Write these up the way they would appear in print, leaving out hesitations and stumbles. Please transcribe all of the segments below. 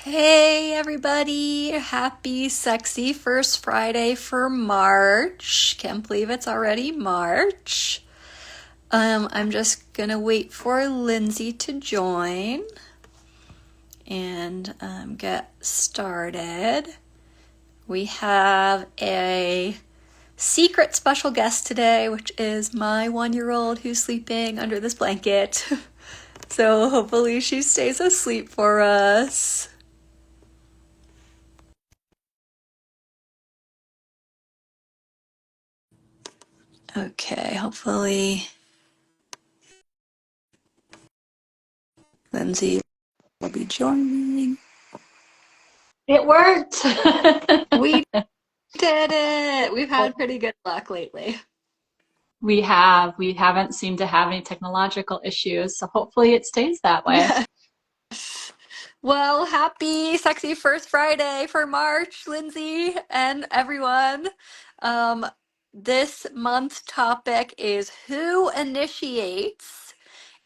Hey everybody, happy sexy first Friday for March. Can't believe it's already March. I'm just gonna wait for Lyndsey to join and get started. We have a secret special guest today, which is my 1-year-old who's sleeping under this blanket. So hopefully she stays asleep for us. Okay, hopefully Lyndsey will be joining. It worked. We did it! We've had pretty good luck lately. We have. We haven't seemed to have any technological issues, so hopefully it stays that way. Yes. Well, happy sexy first Friday for March, Lyndsey and everyone. Um, this month's topic is who initiates.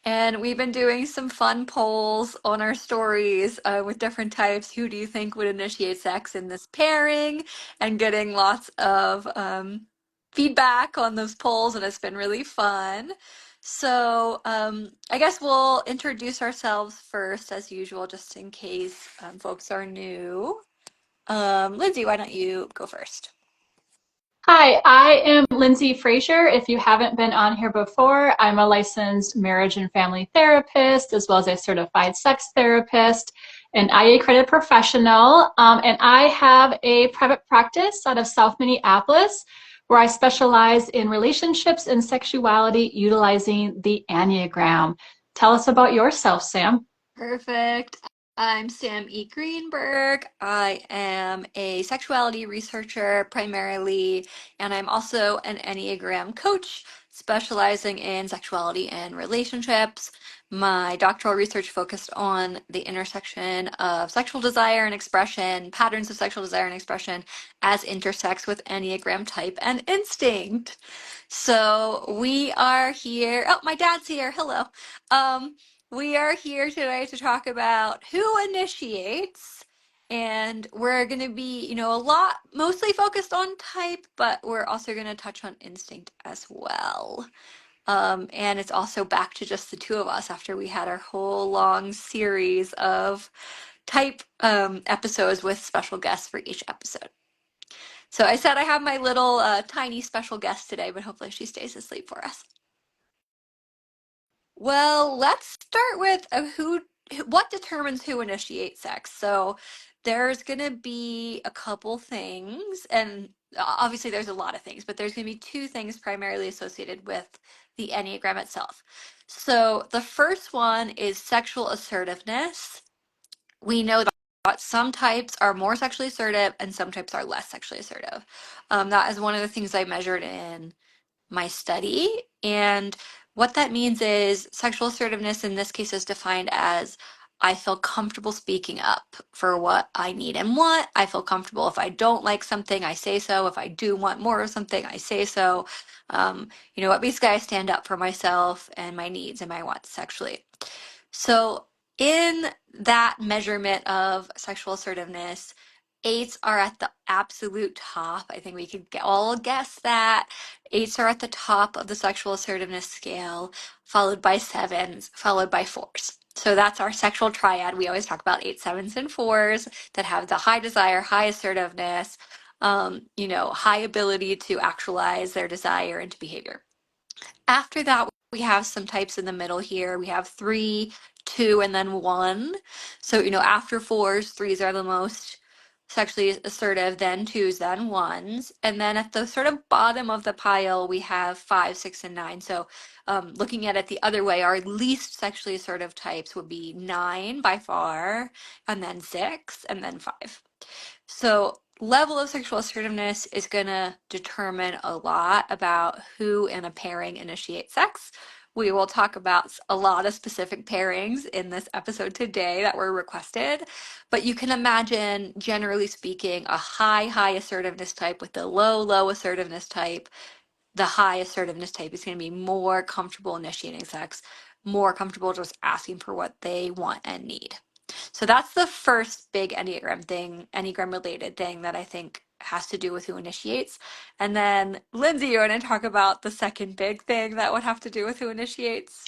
And we've been doing some fun polls on our stories with different types. Who do you think would initiate sex in this pairing? And getting lots of feedback on those polls, and it's been really fun. So I guess we'll introduce ourselves first, as usual, just in case folks are new. Lyndsey, why don't you go first? Hi, I am Lyndsey Fraser. If you haven't been on here before, I'm a licensed marriage and family therapist, as well as a certified sex therapist, an IA accredited professional, and I have a private practice out of South Minneapolis where I specialize in relationships and sexuality utilizing the Enneagram. Tell us about yourself, Sam. Perfect. I'm Sam E Greenberg. I am a sexuality researcher primarily, and I'm also an Enneagram coach specializing in sexuality and relationships. My doctoral research focused on the intersection of sexual desire and expression, patterns of sexual desire and expression as intersects with Enneagram type and instinct. So we are here. Oh, my dad's here. Hello. Um, we are here today to talk about who initiates, and we're going to be, a lot mostly focused on type, but we're also going to touch on instinct as well. And it's also back to just the two of us after we had our whole long series of type episodes with special guests for each episode. So I said I have my little tiny special guest today, but hopefully she stays asleep for us. Well, let's start with what determines who initiates sex. So there's going to be a couple things, and obviously there's a lot of things, but there's going to be two things primarily associated with the Enneagram itself. So the first one is sexual assertiveness. We know that some types are more sexually assertive and some types are less sexually assertive. That is one of the things I measured in my study. And what that means is sexual assertiveness in this case is defined as I feel comfortable speaking up for what I need and want. I feel comfortable if I don't like something, I say so. If I do want more of something, I say so. You know what? Basically, I stand up for myself and my needs and my wants sexually. So, in that measurement of sexual assertiveness, eights are at the absolute top. I think we could all guess that. Eights are at the top of the sexual assertiveness scale, followed by sevens, followed by fours. So that's our sexual triad. We always talk about eights, sevens, and fours that have the high desire, high assertiveness, high ability to actualize their desire into behavior. After that, we have some types in the middle here. We have three, two, and then one. So, after fours, threes are the most sexually assertive, then twos, then ones. And then at the sort of bottom of the pile, we have five, six, and nine. So, looking at it the other way, our least sexually assertive types would be nine by far, and then six, and then five. So, level of sexual assertiveness is going to determine a lot about who in a pairing initiates sex. We will talk about a lot of specific pairings in this episode today that were requested, but you can imagine, generally speaking, a high assertiveness type with the low assertiveness type. The high assertiveness type is going to be more comfortable initiating sex, more comfortable just asking for what they want and need. So that's the first big Enneagram thing, Enneagram related thing that I think has to do with who initiates. And then Lyndsey, you want to talk about the second big thing that would have to do with who initiates?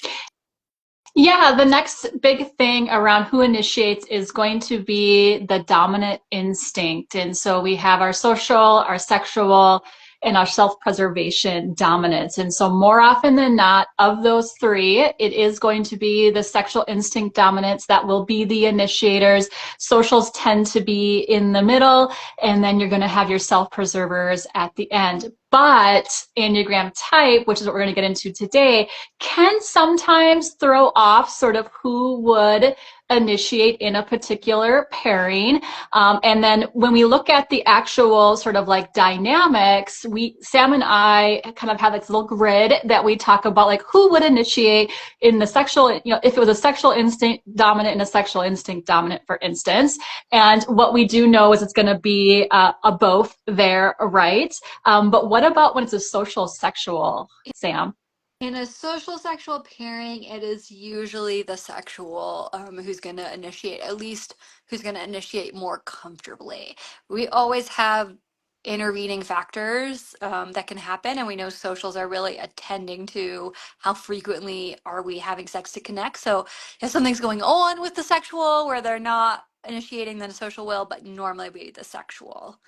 Yeah, the next big thing around who initiates is going to be the dominant instinct. And so we have our social, our sexual, and our self-preservation dominance. And so more often than not, of those three, it is going to be the sexual instinct dominance that will be the initiators. Socials tend to be in the middle, and then you're going to have your self-preservers at the end. But Enneagram type, which is what we're going to get into today, can sometimes throw off sort of who would initiate in a particular pairing. And then when we look at the actual sort of like dynamics, Sam and I kind of have this little grid that we talk about, like who would initiate in the sexual, if it was a sexual instinct dominant and a sexual instinct dominant, for instance. And what we do know is it's going to be a both there, right? But what about when it's a social sexual, Sam? In a social sexual pairing, it is usually the sexual who's going to initiate, at least who's going to initiate more comfortably. We always have intervening factors that can happen, and we know socials are really attending to how frequently are we having sex to connect. So if something's going on with the sexual where they're not initiating, then a social will, but normally be the sexual.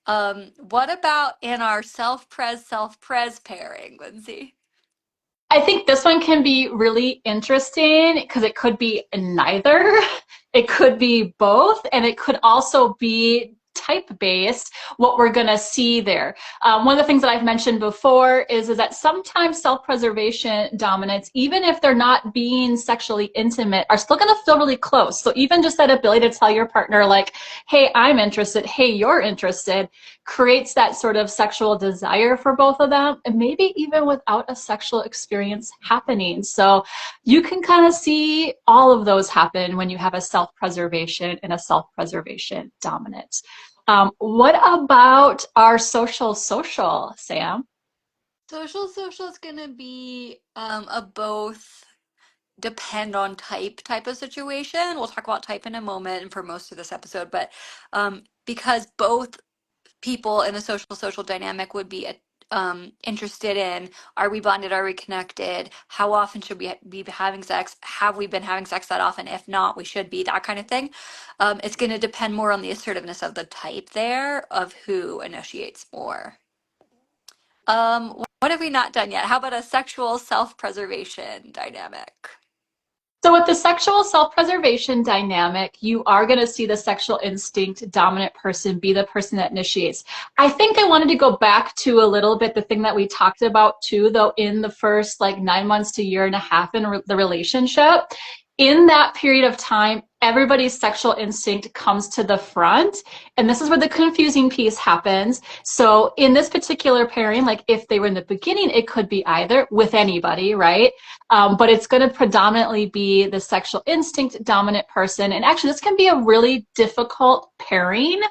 What about in our self-pres pairing, Lyndsey? I think this one can be really interesting because it could be neither. It could be both, and it could also be type based what we're going to see there. One of the things that I've mentioned before is that sometimes self-preservation dominants, even if they're not being sexually intimate, are still going to feel really close. So even just that ability to tell your partner, like, hey, I'm interested, hey, you're interested, creates that sort of sexual desire for both of them, and maybe even without a sexual experience happening. So you can kind of see all of those happen when you have a self-preservation and a self-preservation dominant. What about our social, Sam? Social is gonna be a both depend on type of situation. We'll talk about type in a moment and for most of this episode, but because both people in a social dynamic would be interested in, are we bonded, are we connected, how often should we be having sex, have we been having sex that often, if not we should be, that kind of thing. It's going to depend more on the assertiveness of the type there of who initiates more. What have we not done yet? How about a sexual self-preservation dynamic? So with the sexual self-preservation dynamic, you are going to see the sexual instinct dominant person be the person that initiates. I think I wanted to go back to a little bit the thing that we talked about too, though, in the first like 9 months to year and a half in the relationship. In that period of time, everybody's sexual instinct comes to the front. And this is where the confusing piece happens. So in this particular pairing, like if they were in the beginning, it could be either with anybody, right? But it's going to predominantly be the sexual instinct dominant person. And actually, this can be a really difficult pairing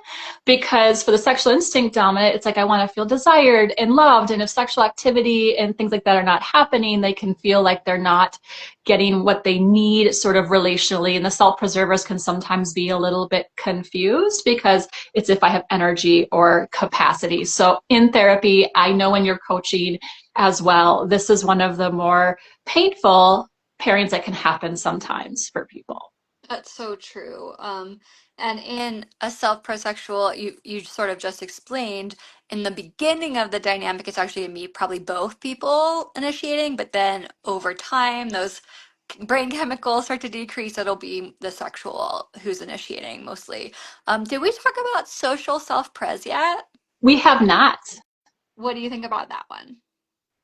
because for the sexual instinct dominant, it's like, I want to feel desired and loved. And if sexual activity and things like that are not happening, they can feel like they're not getting what they need sort of relationally. And the self-preservers can sometimes be a little bit confused because it's if I have energy or capacity. So in therapy, I know when you're coaching as well, this is one of the more painful pairings that can happen sometimes for people. That's so true. And in a self-prosexual, you sort of just explained in the beginning of the dynamic, it's actually gonna be probably both people initiating, but then over time, those brain chemicals start to decrease. It'll be the sexual who's initiating mostly. Did we talk about social self-pres yet? We have not. What do you think about that one?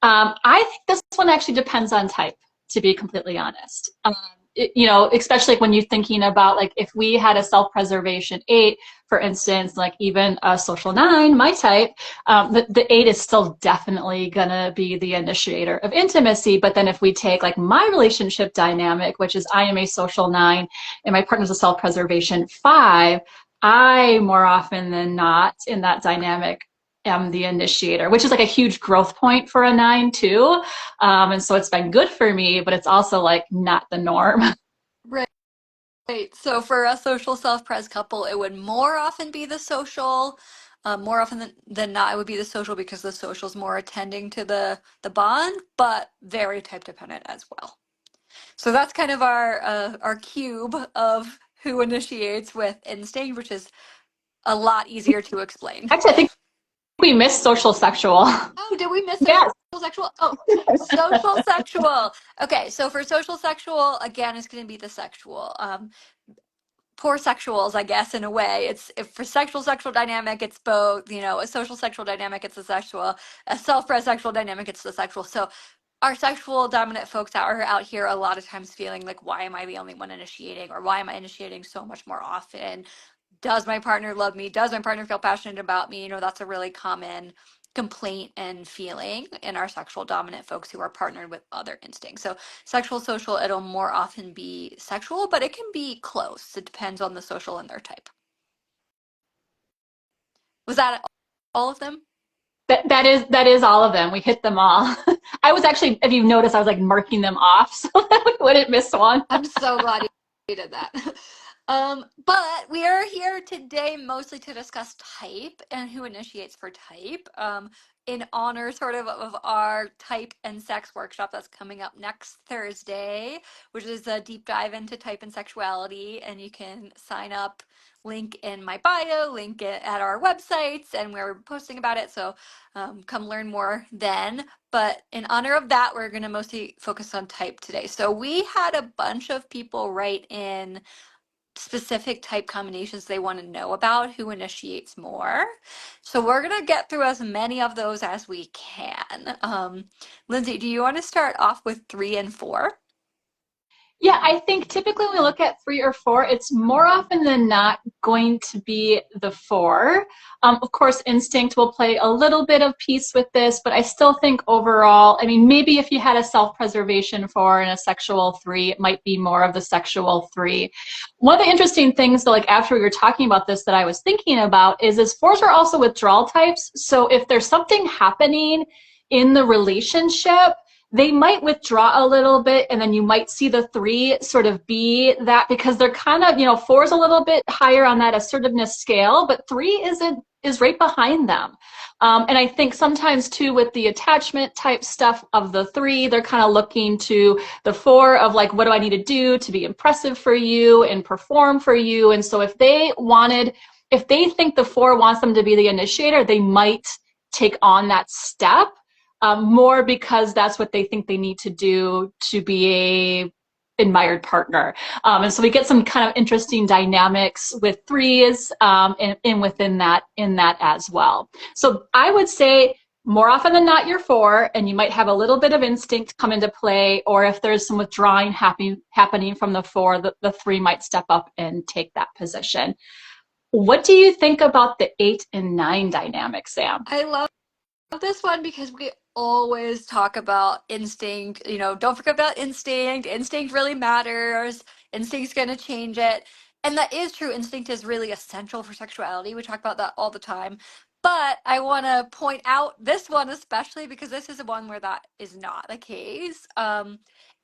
I think this one actually depends on type, to be completely honest. Especially when you're thinking about like if we had a self-preservation 8, for instance, like even a social 9, my type, the 8 is still definitely gonna be the initiator of intimacy. But then if we take like my relationship dynamic, which is I am a social 9 and my partner's a self-preservation 5, I more often than not in that dynamic am the initiator, which is like a huge growth point for a 9 too. And so it's been good for me, but it's also like not the norm. Right. Right. So for a social self-pres couple, it would more often be the social. More often than not, it would be the social because the social is more attending to the bond, but very type dependent as well. So that's kind of our cube of who initiates with instinct, which is a lot easier to explain. Actually, I think we missed social sexual. Oh, did we miss social Yes. sexual? Oh, social sexual. Okay, so for social sexual, again, it's going to be the sexual. Poor sexuals, I guess, in a way. It's if for sexual dynamic, it's both, a social sexual dynamic, it's the sexual, a self-pres sexual dynamic, it's the sexual. So our sexual dominant folks are out here a lot of times feeling like, why am I the only one initiating? Or why am I initiating so much more often? Does my partner love me? Does my partner feel passionate about me? That's a really common complaint and feeling in our sexual dominant folks who are partnered with other instincts. So sexual social, it'll more often be sexual, but it can be close. It depends on the social and their type. Was that all of them? That is all of them. We hit them all. I was actually, if you noticed, I was like marking them off so that we wouldn't miss one. I'm so glad you did that. But we are here today mostly to discuss type and who initiates for type. In honor sort of our type and sex workshop that's coming up next Thursday, which is a deep dive into type and sexuality. And you can sign up, link in my bio, link it at our websites, and we're posting about it. So come learn more then. But in honor of that, we're going to mostly focus on type today. So we had a bunch of people write in specific type combinations they want to know about, who initiates more. So we're going to get through as many of those as we can. Lyndsey, do you want to start off with 3 and 4? Yeah, I think typically when we look at 3 or 4, it's more often than not going to be the 4. Of course, instinct will play a little bit of piece with this, but I still think overall, I mean, maybe if you had a self-preservation 4 and a sexual 3, it might be more of the sexual 3. One of the interesting things, though, like after we were talking about this that I was thinking about is 4s are also withdrawal types. So if there's something happening in the relationship, they might withdraw a little bit, and then you might see the 3 sort of be that, because they're kind of, 4 is a little bit higher on that assertiveness scale, but 3 is right behind them. And I think sometimes too with the attachment type stuff of the 3, they're kind of looking to the 4 of like, what do I need to do to be impressive for you and perform for you? And so if they think the 4 wants them to be the initiator, they might take on that step. More because that's what they think they need to do to be a admired partner. And so we get some kind of interesting dynamics with 3s and within that, in that as well. So I would say more often than not, you're 4, and you might have a little bit of instinct come into play, or if there's some withdrawing happening from the 4, the 3 might step up and take that position. What do you think about the 8 and 9 dynamic, Sam? I love this one because we always talk about instinct. Don't forget about instinct. Instinct really matters. Instinct's going to change it. And that is true. Instinct is really essential for sexuality. We talk about that all the time. But I want to point out this one especially because this is the one where that is not the case.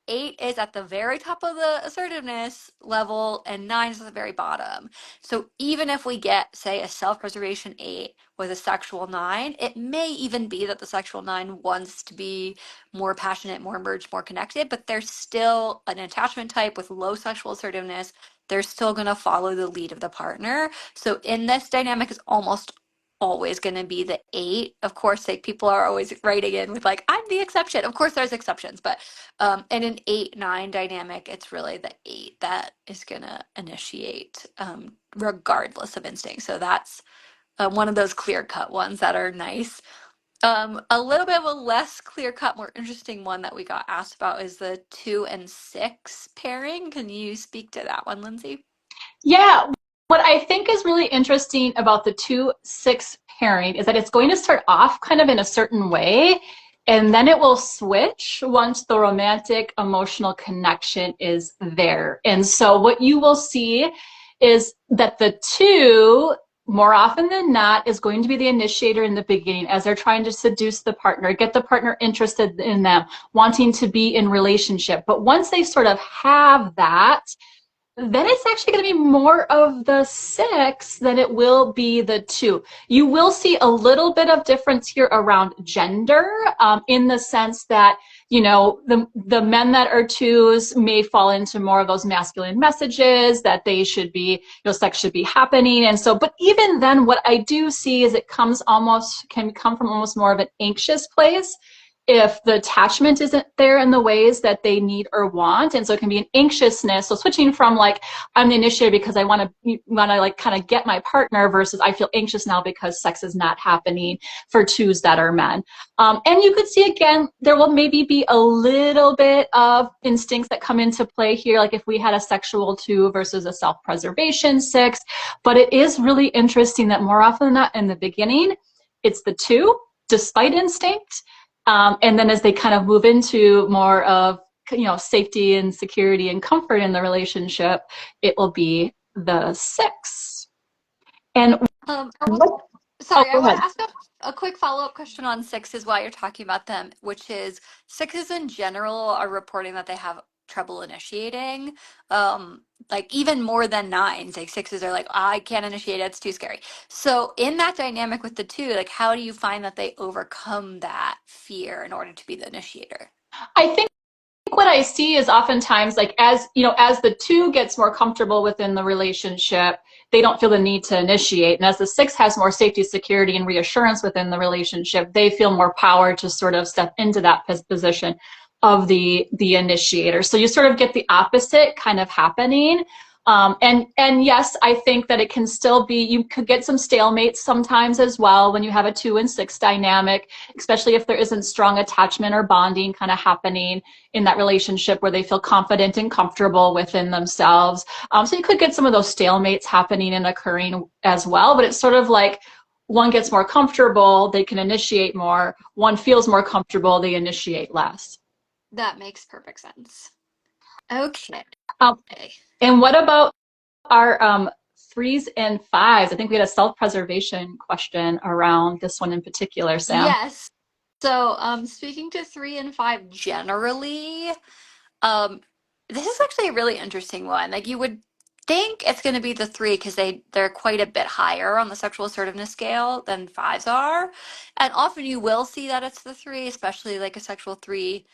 8 is at the very top of the assertiveness level, and 9 is at the very bottom. So even if we get, say, a self-preservation 8 with a sexual 9, it may even be that the sexual 9 wants to be more passionate, more merged, more connected, but there's still an attachment type with low sexual assertiveness. They're still going to follow the lead of the partner. So in this dynamic is almost always going to be the 8. Of course, like people are always writing in with like, I'm the exception. Of course, there's exceptions, but in an 8-9 dynamic, it's really the 8 that is going to initiate regardless of instinct. So that's one of those clear-cut ones that are nice. A little bit of a less clear-cut, more interesting one that we got asked about is the 2 and 6 pairing. Can you speak to that one, Lyndsey? Yeah, what I think is really interesting about the 2-6 pairing is that it's going to start off kind of in a certain way, and then it will switch once the romantic emotional connection is there. And so what you will see is that the 2, more often than not, is going to be the initiator in the beginning as they're trying to seduce the partner, get the partner interested in them, wanting to be in relationship. But once they sort of have that, then it's actually going to be more of the 6 than it will be the 2. You will see a little bit of difference here around gender, in the sense that, you know, the men that are 2s may fall into more of those masculine messages that they should be, you know, sex should be happening. And so, but even then, what I do see is it can come from almost more of an anxious place if the attachment isn't there in the ways that they need or want. And so it can be an anxiousness. So switching from like, I'm the initiator because I want to like kind of get my partner, versus I feel anxious now because sex is not happening for 2s that are men. And you could see again, there will maybe be a little bit of instincts that come into play here. Like if we had a sexual 2 versus a self-preservation 6, but it is really interesting that more often than not in the beginning, it's the 2 despite instinct. And then as they kind of move into more of, you know, safety and security and comfort in the relationship, it will be the 6. And what, oh, Sorry, I go want ahead. to ask a quick follow-up question on sixes while you're talking about them, which is sixes in general are reporting that they have trouble initiating, like even more than nines. Like sixes are like, I can't initiate, it's too scary. So in that dynamic with the 2, like how do you find that they overcome that fear in order to be the initiator? I think what I see is oftentimes like, as you know, as the 2 gets more comfortable within the relationship, they don't feel the need to initiate. And as the 6 has more safety, security, and reassurance within the relationship, they feel more power to sort of step into that position of the initiator. So you sort of get the opposite kind of happening. And yes, I think that it can still be, you could get some stalemates sometimes as well when you have a 2 and 6 dynamic, especially if there isn't strong attachment or bonding kind of happening in that relationship where they feel confident and comfortable within themselves. So you could get some of those stalemates happening and occurring as well, but it's sort of like one gets more comfortable, they can initiate more. One feels more comfortable, they initiate less. That makes perfect sense. Okay. Um, and what about our 3s and 5s? I think we had a self-preservation question around this one in particular, Sam. Yes. So, speaking to 3 and 5 generally, Um, this is actually a really interesting one. Like you would think it's going to be the 3 because they're quite a bit higher on the sexual assertiveness scale than 5s are, and often you will see that it's the 3, especially like a sexual 3,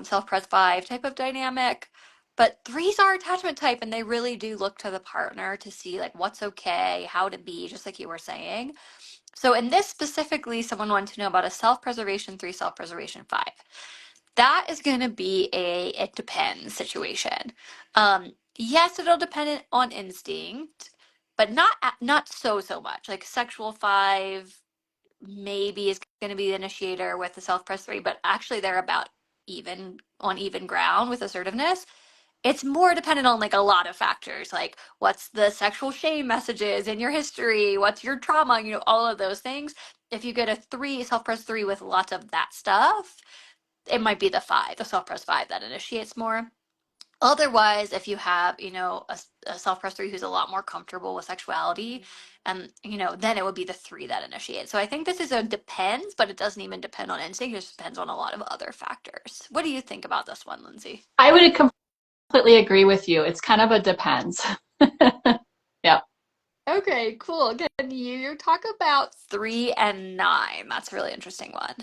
self-pres 5 type of dynamic. But 3s are attachment type, and they really do look to the partner to see like what's okay, how to be, just like you were saying. So in this specifically, someone wanted to know about a self-preservation 3, self-preservation 5. That is going to be a it depends situation. Yes, it'll depend on instinct, but not so much. Like sexual 5 maybe is going to be the initiator with the self press 3, but actually they're about even ground with assertiveness. It's more dependent on like a lot of factors, like what's the sexual shame messages in your history, what's your trauma, all of those things. If you get a 3 self press 3 with lots of that stuff, it might be the 5, the self press 5 that initiates more. Otherwise, if you have, a self press 3 who's a lot more comfortable with sexuality, and then it would be the 3 that initiates. So I think this is a depends, but it doesn't even depend on instinct. It just depends on a lot of other factors. What do you think about this one, Lyndsey? I would completely agree with you. It's kind of a depends. Yeah. Okay, cool. Can you talk about 3 and 9? That's a really interesting one.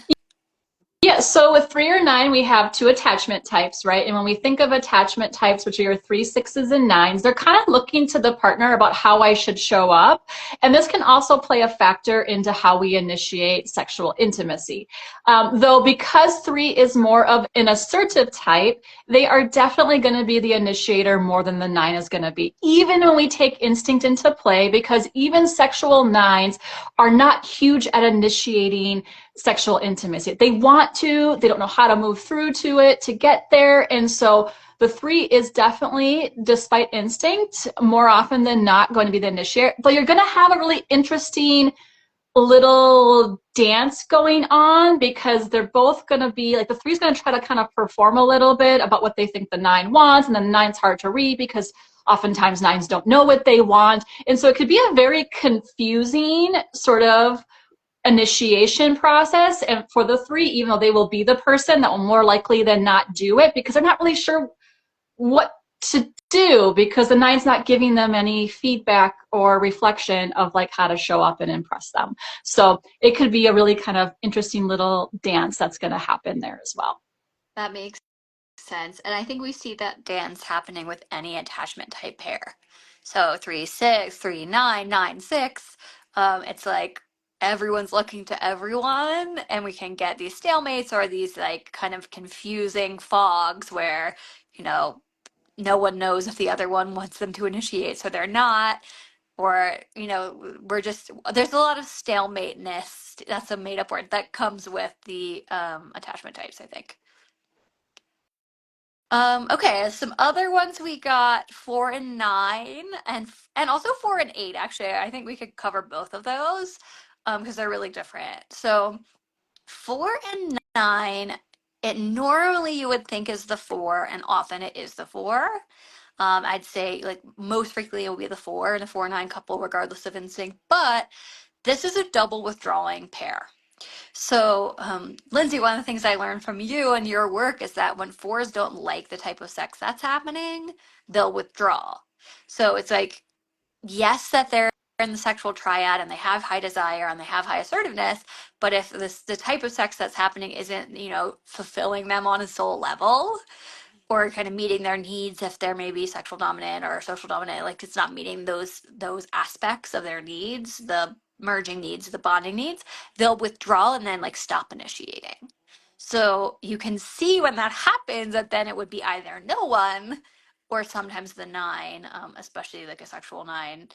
Yeah, so with 3 or 9, we have 2 attachment types, right? And when we think of attachment types, which are your 3s, 6s, and 9s, they're kind of looking to the partner about how I should show up. And this can also play a factor into how we initiate sexual intimacy. Though because 3 is more of an assertive type, they are definitely going to be the initiator more than the 9 is going to be, even when we take instinct into play, because even sexual 9s are not huge at initiating sexual intimacy. They want to, they don't know how to move through to it to get there. And so the 3 is definitely, despite instinct, more often than not going to be the initiator. But you're going to have a really interesting little dance going on, because they're both going to be like, the 3 is going to try to kind of perform a little bit about what they think the 9 wants, and then the 9's hard to read because oftentimes 9s don't know what they want. And so it could be a very confusing sort of initiation process. And for the 3, even though they will be the person that will more likely than not do it, because they're not really sure what to do because the nine's not giving them any feedback or reflection of like how to show up and impress them. So it could be a really kind of interesting little dance that's going to happen there as well. That makes sense. And I think we see that dance happening with any attachment type pair. So 3, 6, 3, 9, 9, 6. It's like everyone's looking to everyone, and we can get these stalemates or these like kind of confusing fogs where, you know, no one knows if the other one wants them to initiate, so they're not. Or, we're just, there's a lot of stalemateness. That's a made up word that comes with the attachment types, I think. Okay, some other ones we got 4 and 9 and also 4 and 8. Actually, I think we could cover both of those because they're really different. So 4 and 9, it normally you would think is the four, and often it is the four. I'd say like most frequently it will be the four and a 4 and 9 couple, regardless of instinct. But this is a double withdrawing pair. So, Lyndsey, one of the things I learned from you and your work is that when fours don't like the type of sex that's happening, they'll withdraw. So it's like, yes, that they're in the sexual triad and they have high desire and they have high assertiveness, but if the type of sex that's happening isn't, fulfilling them on a soul level, or kind of meeting their needs if they're maybe sexual dominant or social dominant, like it's not meeting those aspects of their needs, the merging needs, the bonding needs, they'll withdraw and then like stop initiating. So you can see when that happens that then it would be either no one, or sometimes the 9, especially like a sexual 9,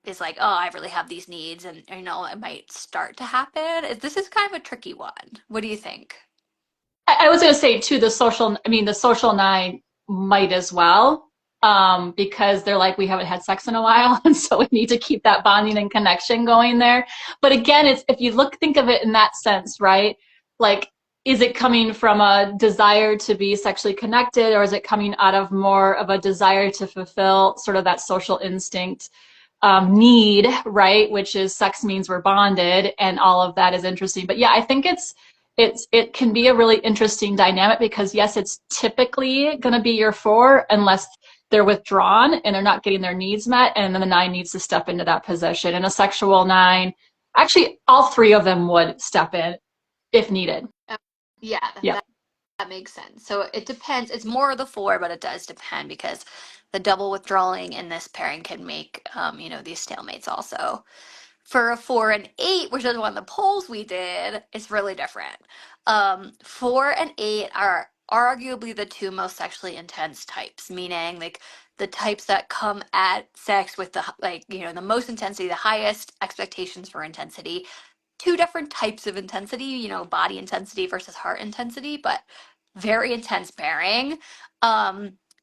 is like, oh, I really have these needs, and it might start to happen. This is kind of a tricky one. What do you think? I was going to say too, the social nine might as well, because they're like, we haven't had sex in a while. And so we need to keep that bonding and connection going there. But again, if you think of it in that sense, right? Like, is it coming from a desire to be sexually connected, or is it coming out of more of a desire to fulfill sort of that social instinct need, right? Which is sex means we're bonded, and all of that is interesting. But yeah, I think it can be a really interesting dynamic because yes, it's typically going to be your four unless they're withdrawn and they're not getting their needs met, and then the 9 needs to step into that position. And a sexual 9, actually, all 3 of them would step in if needed. Yeah, Yeah. that makes sense. So it depends. It's more of the four, but it does depend because the double withdrawing in this pairing can make, these stalemates also. For a 4 and 8, which is one of the polls we did, it's really different. 4 and 8 are arguably the two most sexually intense types, meaning like the types that come at sex with the most intensity, the highest expectations for intensity. Two different types of intensity, body intensity versus heart intensity, but very intense pairing.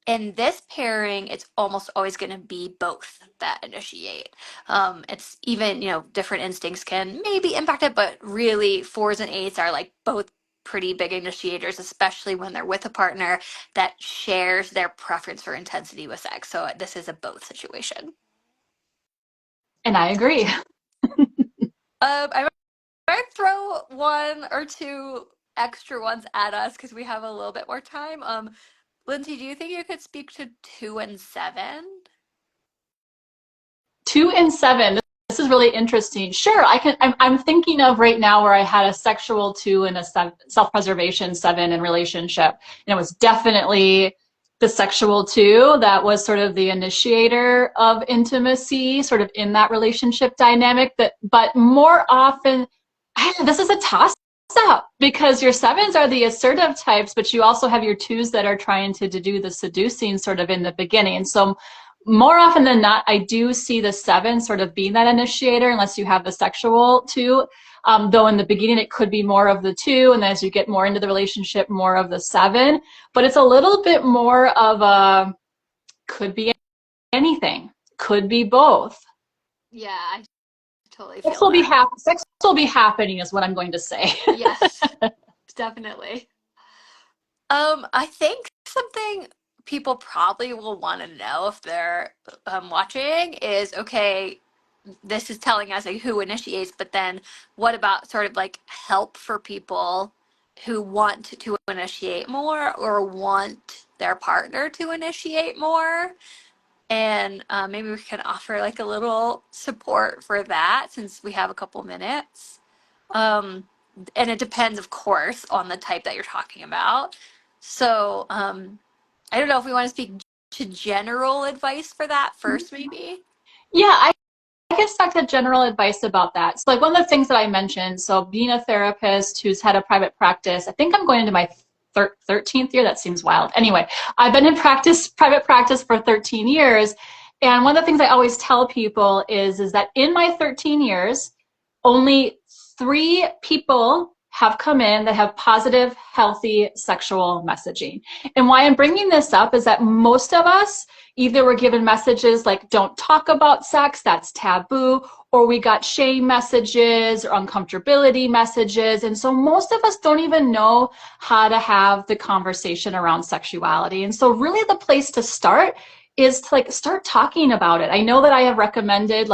In this pairing, it's almost always going to be both that initiate. It's even, different instincts can maybe impact it, but really 4s and 8s are like both pretty big initiators, especially when they're with a partner that shares their preference for intensity with sex. So this is a both situation. And I agree. I might throw one or two extra ones at us because we have a little bit more time. Lyndsey, do you think you could speak to 2 and 7? 2 and 7. This is really interesting. Sure, I can. I'm thinking of right now where I had a sexual 2 and a self-preservation 7 in relationship, and it was definitely the sexual 2 that was sort of the initiator of intimacy, sort of in that relationship dynamic. But more often, this is a toss up because your 7s are the assertive types, but you also have your 2s that are trying to do the seducing sort of in the beginning. So more often than not, I do see the 7 sort of being that initiator, unless you have the sexual 2. Though in the beginning, it could be more of the 2, and then as you get more into the relationship, more of the 7. But it's a little bit more of a, could be anything, could be both. Yeah, I totally feel that. Sex will be happening is what I'm going to say. Yes, definitely. I think something people probably will want to know if they're watching is, okay, this is telling us like who initiates, but then what about sort of like help for people who want to initiate more or want their partner to initiate more. And maybe we can offer like a little support for that since we have a couple minutes. Um, and it depends, of course, on the type that you're talking about. So I don't know if we want to speak to general advice for that first, maybe. Yeah, I guess talk to general advice about that. So like one of the things that I mentioned, so being a therapist who's had a private practice, I think I'm going into my 13th year. That seems wild. Anyway, I've been in private practice for 13 years. And one of the things I always tell people is that in my 13 years, only 3 people have come in that have positive, healthy sexual messaging. And why I'm bringing this up is that most of us either were given messages like, don't talk about sex, that's taboo, or we got shame messages or uncomfortability messages. And so most of us don't even know how to have the conversation around sexuality. And so really the place to start is to like start talking about it. I know that I have recommended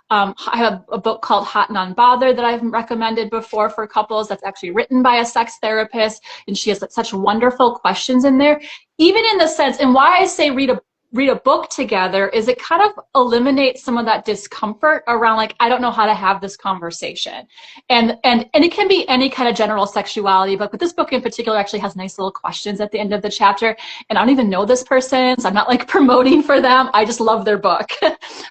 I have a book called Hot and Unbothered that I've recommended before for couples that's actually written by a sex therapist, and she has such wonderful questions in there. Even in the sense, and why I say read a book together is it kind of eliminates some of that discomfort around like, I don't know how to have this conversation. And it can be any kind of general sexuality, but this book in particular actually has nice little questions at the end of the chapter. And I don't even know this person, so I'm not like promoting for them. I just love their book.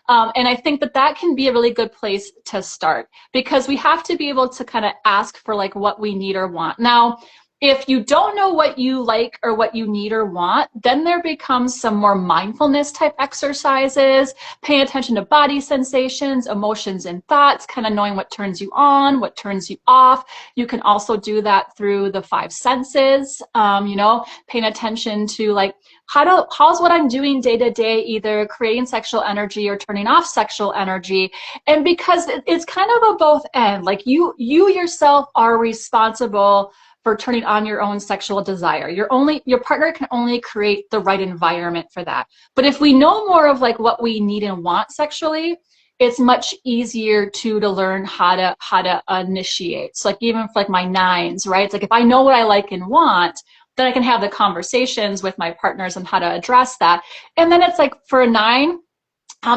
And I think that can be a really good place to start, because we have to be able to kind of ask for like what we need or want. Now, if you don't know what you like or what you need or want, then there becomes some more mindfulness type exercises, paying attention to body sensations, emotions, and thoughts, kind of knowing what turns you on, what turns you off. You can also do that through the 5 senses, paying attention to like, how's what I'm doing day to day, either creating sexual energy or turning off sexual energy. And because it's kind of a both end, like you yourself are responsible for turning on your own sexual desire. Your partner can only create the right environment for that. But if we know more of like what we need and want sexually, it's much easier to learn how to initiate. So like even for like my 9s, right? It's like if I know what I like and want, then I can have the conversations with my partners on how to address that. And then it's like for a 9,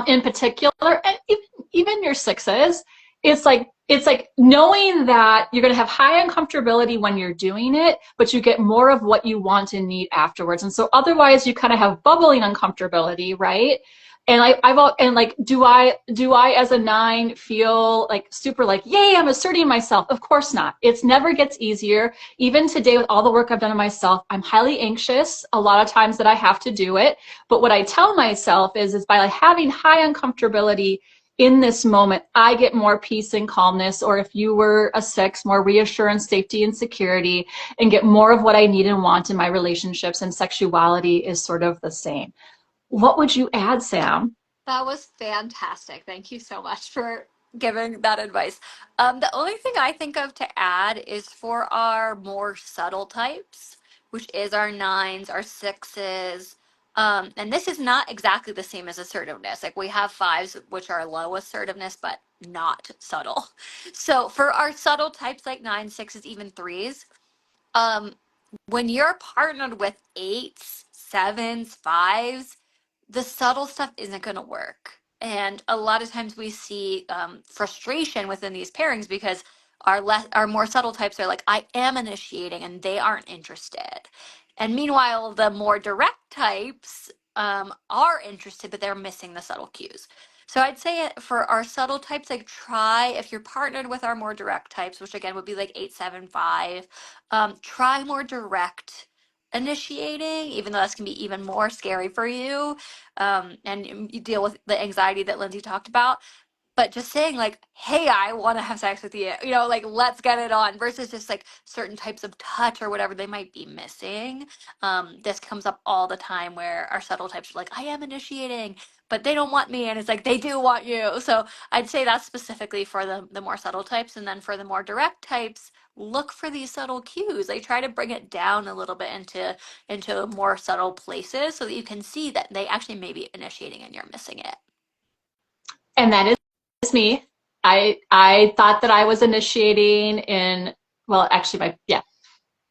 in particular, and even your 6s, it's like knowing that you're going to have high uncomfortability when you're doing it, but you get more of what you want and need afterwards. And so otherwise you kind of have bubbling uncomfortability, right? And do I as a 9 feel like super like, yay, I'm asserting myself? Of course not. It's never gets easier. Even today with all the work I've done on myself, I'm highly anxious a lot of times that I have to do it. But what I tell myself is by like having high uncomfortability in this moment, I get more peace and calmness, or if you were a 6, more reassurance, safety, and security, and get more of what I need and want in my relationships, and sexuality is sort of the same. What would you add, Sam? That was fantastic. Thank you so much for giving that advice. The only thing I think of to add is for our more subtle types, which is our 9s, our 6s. And this is not exactly the same as assertiveness. Like we have 5s, which are low assertiveness, but not subtle. So for our subtle types like 9s, 6s, even 3s, um, when you're partnered with 8s, 7s, 5s, the subtle stuff isn't going to work. And a lot of times we see frustration within these pairings because our more subtle types are like, I am initiating, and they aren't interested. And meanwhile, the more direct types are interested, but they're missing the subtle cues. So I'd say for our subtle types, like try if you're partnered with our more direct types, which again would be like 8, 7, 5, try more direct initiating, even though this can be even more scary for you. And you deal with the anxiety that Lyndsey talked about, but just saying like, hey, I want to have sex with you, like let's get it on, versus just like certain types of touch or whatever they might be missing. This comes up all the time where our subtle types are like, I am initiating, but they don't want me, and it's like they do want you. So I'd say that's specifically for the more subtle types. And then for the more direct types, look for these subtle cues. They try to bring it down a little bit into more subtle places so that you can see that they actually may be initiating and you're missing it. And that is me. I thought that I was initiating in, well, actually,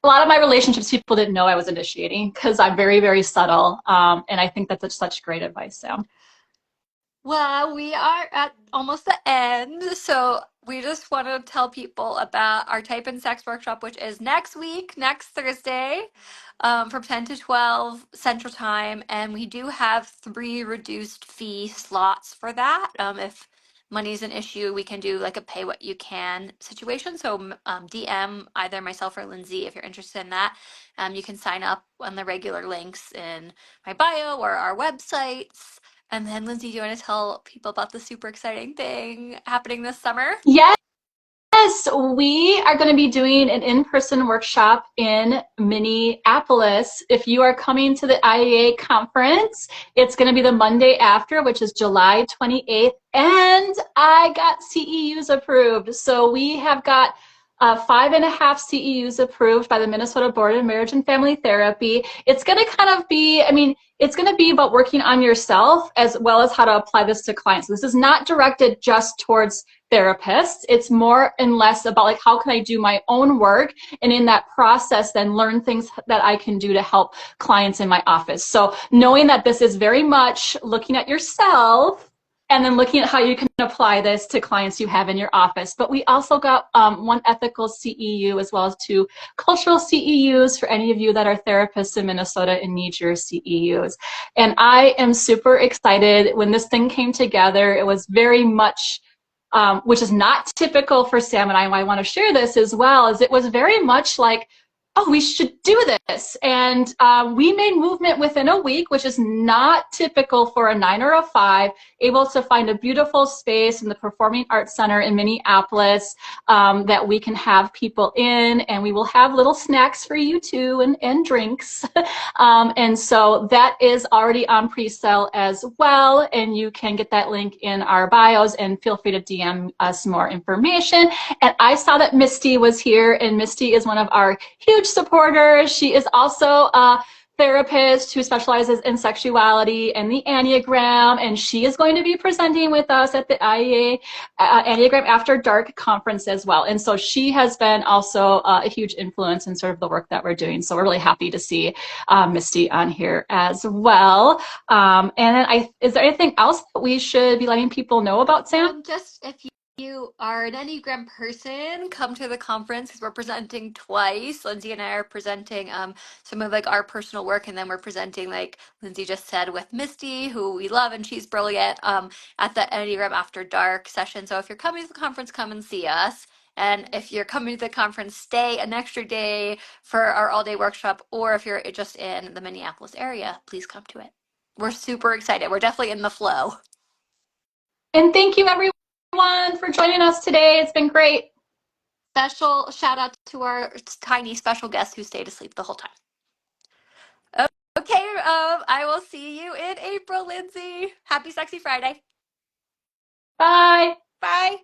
a lot of my relationships, people didn't know I was initiating because I'm very, very subtle. And I think that's such great advice, Sam. Well, we are at almost the end, so we just want to tell people about our Type and Sex workshop, which is next week, next Thursday, from 10 to 12 Central Time. And we do have 3 reduced fee slots for that. If money's an issue, we can do like a pay what you can situation. So DM either myself or Lyndsey if you're interested in that. You can sign up on the regular links in my bio or our websites. And then, Lyndsey, do you want to tell people about the super exciting thing happening this summer? Yes, we are going to be doing an in-person workshop in Minneapolis. If you are coming to the IEA conference, it's going to be the Monday after, which is July 28th. And I got CEUs approved. So we have got 5.5 CEUs approved by the Minnesota Board of Marriage and Family Therapy. It's going to kind of be, I mean, it's going to be about working on yourself as well as how to apply this to clients. This is not directed just towards therapists. It's more and less about like, how can I do my own work? And in that process, then learn things that I can do to help clients in my office. So knowing that this is very much looking at yourself and then looking at how you can apply this to clients you have in your office. But we also got 1 ethical CEU as well as 2 cultural CEUs for any of you that are therapists in Minnesota and need your CEUs. And I am super excited. When this thing came together, it was very much which is not typical for Sam and I want to share this as well, is it was very much like, oh, we should do this. And we made movement within a week, which is not typical for a 9 or a 5, able to find a beautiful space in the Performing Arts Center in Minneapolis that we can have people in, and we will have little snacks for you too and drinks. And so that is already on pre-sale as well, and you can get that link in our bios, and feel free to DM us more information. And I saw that Misty was here, and Misty is one of our huge supporters. She is also a therapist who specializes in sexuality and the Enneagram, and she is going to be presenting with us at the IEA Enneagram After Dark conference as well. And so she has been also a huge influence in sort of the work that we're doing. So we're really happy to see Misty on here as well. And then is there anything else that we should be letting people know about, Sam? Just if you are an Enneagram person, come to the conference because we're presenting twice. Lyndsey and I are presenting some of like our personal work, and then we're presenting, like Lyndsey just said, with Misty, who we love and she's brilliant, at the Enneagram After Dark session. So if you're coming to the conference, come and see us. And if you're coming to the conference, stay an extra day for our all-day workshop. Or if you're just in the Minneapolis area, please come to it. We're super excited. We're definitely in the flow. And thank you, everyone, for joining us today. It's been great. Special shout out to our tiny special guest who stayed asleep the whole time. Okay, I will see you in April, Lyndsey. Happy Sexy Friday. Bye. Bye.